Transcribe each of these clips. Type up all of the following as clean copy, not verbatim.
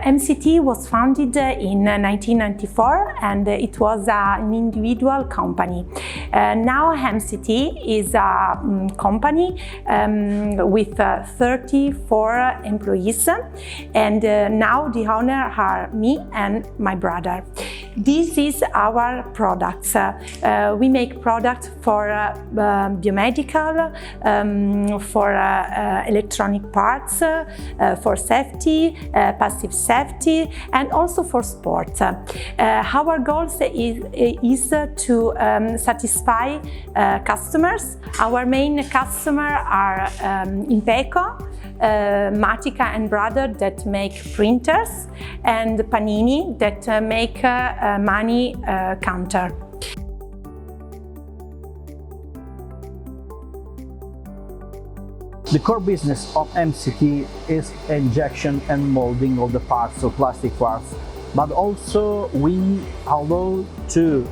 MCT was founded in 1994 and it was an individual company. Now MCT is a company with 34 employees, and now the owner are me and my brother. This is our products. We make products for biomedical, for electronic parts, for safety, passive safety, and also for sports. Our goal is to satisfy customers. Our main customers are Impeco, Matica and Brother that make printers, and Panini that make money counter. The core business of MCT is injection and molding of the parts, of plastic parts, but also we allow to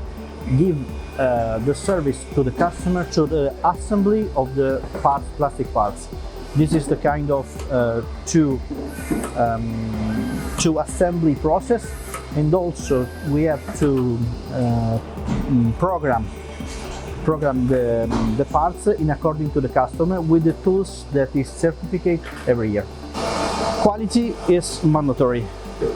give the service to the customer to the assembly of the parts, plastic parts. This is the kind of two assembly process, and also we have to program the parts in according to the customer with the tools that is certificate every year. Quality is mandatory,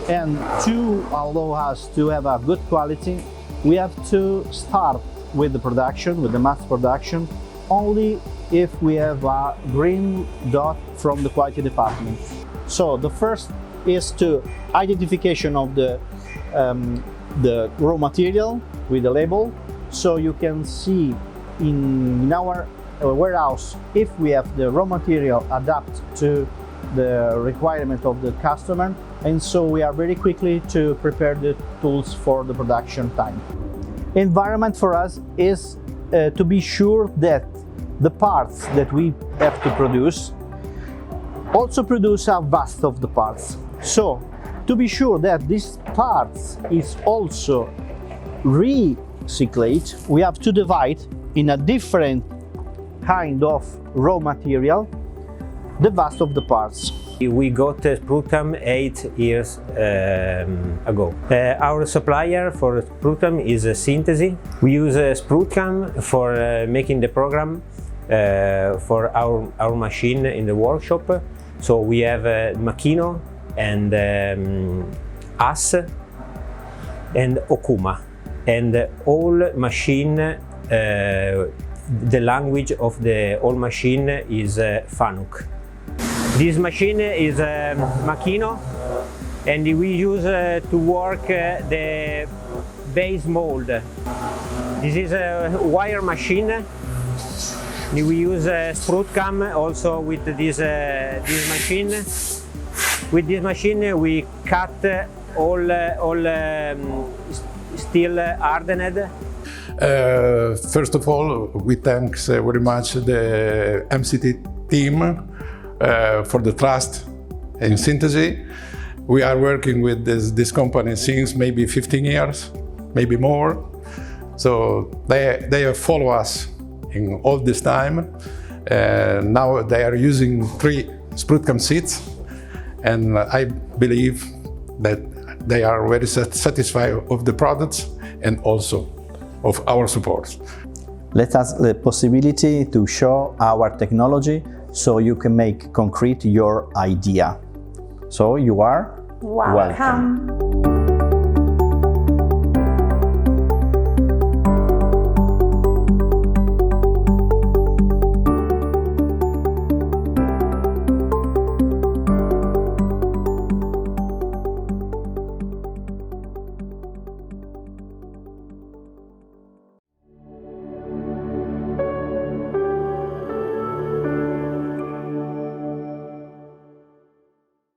and to allow us to have a good quality, we have to start with the production, with the mass production, only if we have a green dot from the quality department. So the first is to identification of the raw material with the label, so you can see in our warehouse if we have the raw material adapt to the requirement of the customer, and so we are very quickly to prepare the tools for the production time. Environment for us is to be sure that the parts that we have to produce also produce a vast of the parts. So to be sure that these parts is also recycled, we have to divide in a different kind of raw material the vast of the parts. We got SprutCAM 8 years ago. Our supplier for SprutCAM is Synthesy. We use SprutCAM for making the program for our machine in the workshop. So we have Makino and AS and Okuma, and all machine, the language of the all machine is Fanuc. This machine is Makino, and we use to work the base mold. This is a wire machine. We use SprutCAM also with this machine. With this machine we cut all steel hardened. First of all, we thank very much the MCT team for the trust in Synthesy. We are working with this company since maybe 15 years, maybe more. So they have followed us in all this time. Now they are using 3 SprutCAM seats, and I believe that they are very satisfied of the products and also of our support. Let us the possibility to show our technology so you can make concrete your idea. So you are welcome.